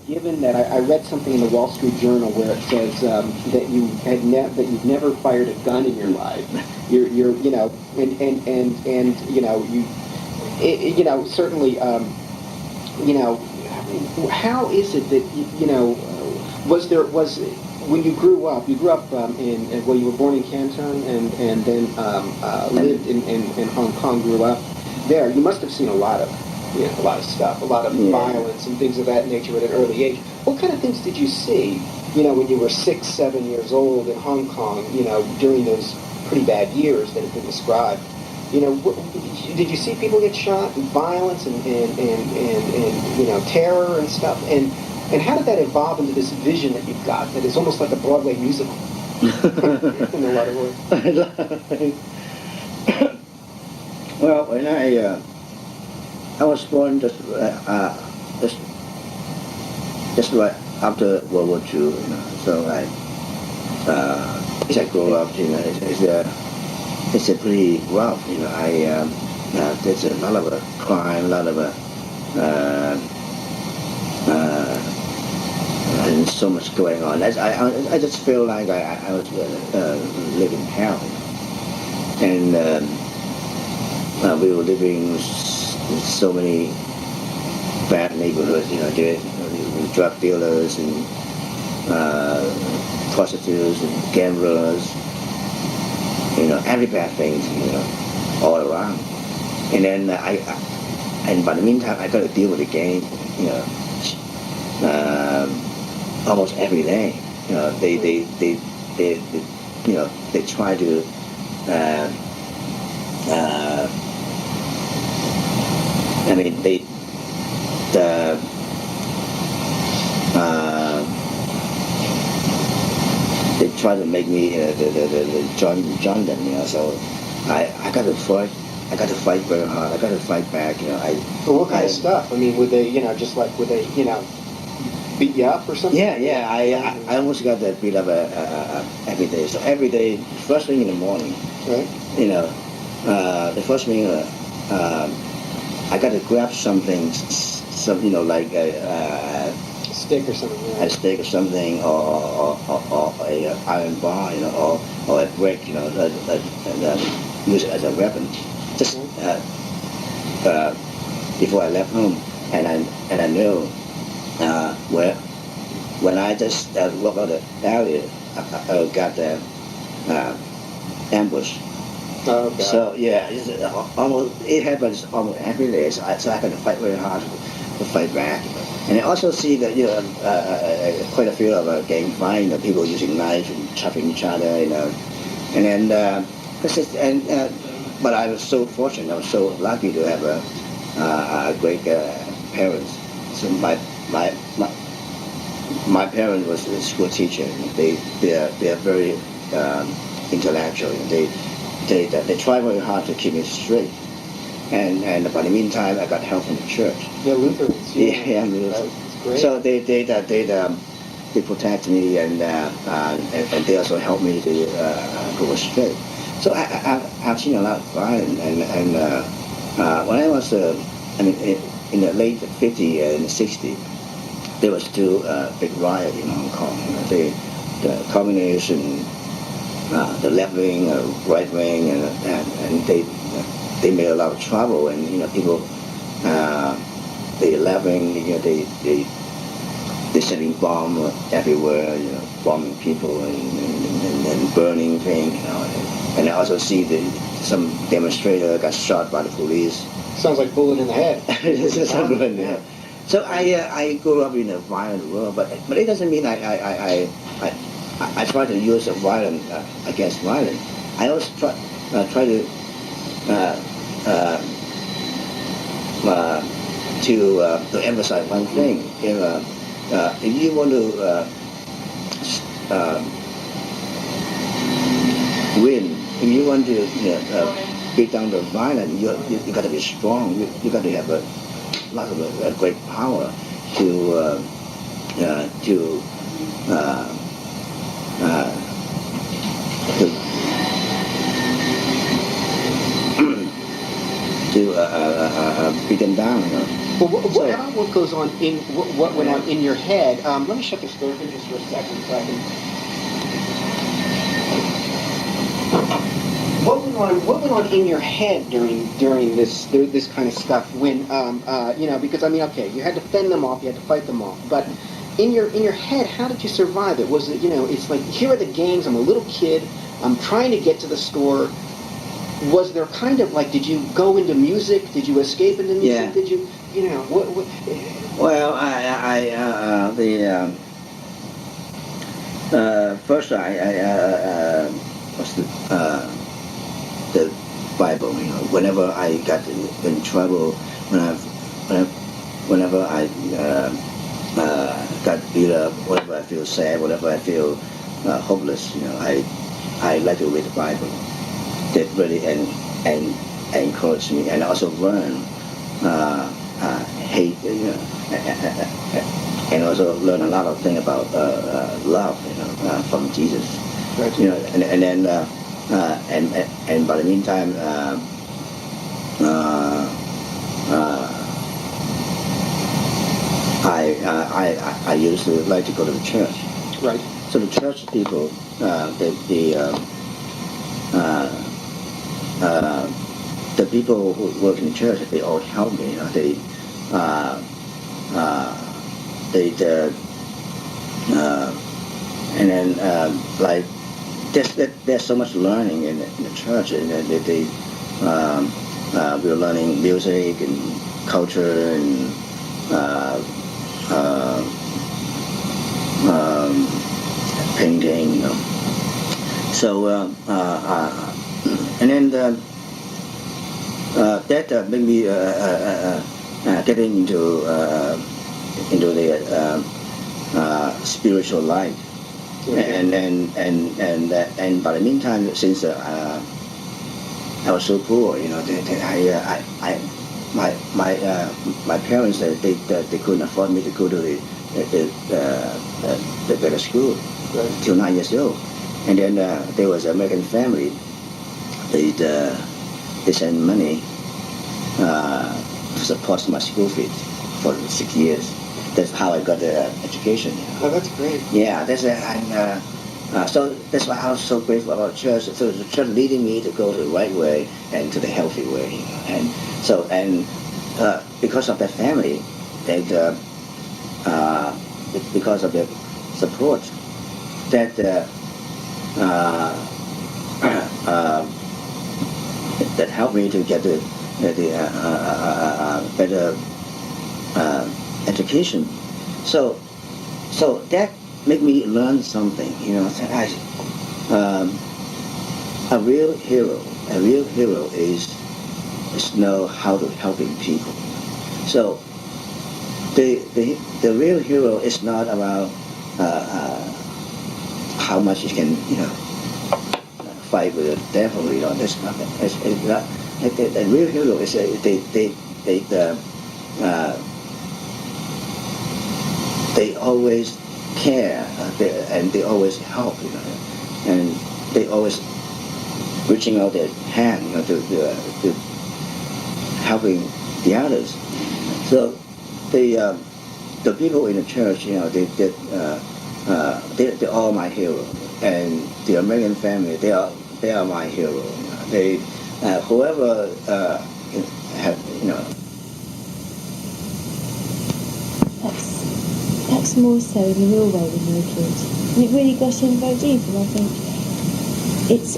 given that I read something in the Wall Street Journal where it says that you've never fired a gun in your life. You're you know and you know you know certainly you know how is it that you know was when you grew up in well you were born in Canton and then lived in Hong Kong, grew up there. You must have seen a lot of a lot of stuff, a lot of violence and things of that nature at an early age. What kind of things did you see, when you were 6, 7 years old in Hong Kong, during those pretty bad years that have been described? Did you see people get shot and violence and terror and stuff? And how did that evolve into this vision that you've got that is almost like a Broadway musical in a lot of ways? Well, when I was born just right after World War II, so as I grew up, it's a pretty rough, there's a lot of crime, a lot of and so much going on. I just feel like I was living hell, and we were living in so many bad neighborhoods, drug dealers and prostitutes and gamblers, every bad thing, all around. And then and by the meantime, I got to deal with the gang, almost every day. They try to they try to make me join them, so I got to fight. I got to fight very hard. I got to fight back, But what kind of stuff? I mean, would they, would they, beat you up or something? Yeah. I almost got that beat up every day. So every day, first thing in the morning, right? The first thing, I got to grab something, like a stick or something. Yeah. A stick or something, or a iron bar, or a brick, use it as a weapon. Just before I left home, and I knew when I just walk out the alley, I got the ambush. Oh, God. So yeah, it happens almost every day. So I got to fight very hard to fight back. And I also see that quite a few of gang fight, people using knives and chopping each other, and then but I was so fortunate. I was so lucky to have a great parents. So my parents was a school teacher. They are very intellectual. They try very hard to keep me straight. And by the meantime, I got help from the church. Yeah, Lutherans. Yeah, Lutherans. That's great. So they protect me and they also help me to go straight. So I've seen a lot of violence, and when I was in the late 50s and 60s, there was still a big riot in Hong Kong. The communists and the left wing, right wing, and they made a lot of trouble, and people, the left wing, they setting bomb everywhere, bombing people and burning things, and I also see some demonstrator got shot by the police. Sounds like bullet in the head. Yeah. So I grew up in a violent world, but it doesn't mean I try to use violence against violence. I always try to emphasize one thing. If you want to win, if you want to beat down the violence, you got to be strong. You got to have a lot of great power to beat them down. Well, So- how about what goes on in what went on in your head? Let me shut this door here just for a second, so I can. What went on in your head during this kind of stuff when because I mean, okay, you had to fend them off, you had to fight them off, but in your head, how did you survive it? Was it, it's like, here are the gangs, I'm a little kid, I'm trying to get to the store. Was there kind of like, did you go into music? Did you escape into music? Yeah. Did you, what? Well, first was the Bible. Whenever I got in trouble, whenever I got beat up, whenever I feel sad, whenever I feel hopeless, I like to read the Bible. That really and encouraged me, and also learn hate, and also learn a lot of things about love, from Jesus. Right. And then and by the meantime, I used to like to go to the church. Right. So the church people, the people who work in the church, they all help me. And then like there's so much learning in the church, and we were learning music and culture and painting. So and then that made me getting into the spiritual life. Okay. And by the meantime, since I was so poor, my parents they couldn't afford me to go to the better school till 9 years old, and then there was an American family. They sent money to support my school fees for 6 years. That's how I got the education. Oh, that's great. Yeah, so that's why I was so grateful about church. So the church leading me to go the right way and to the healthy way. And so because of that family, that because of the support, that that helped me to get the better education. So that made me learn something. A real hero is know how to helping people. So the real hero is not about how much you can fight with the devil. That's not. The real hero is they always care, and they always help, and they always reaching out their hand, to helping the others. So the people in the church, they're all my hero, and the American family, they are my hero. They whoever have Perhaps more so in the real way when you were a kid. And it really got in very deep, and I think it's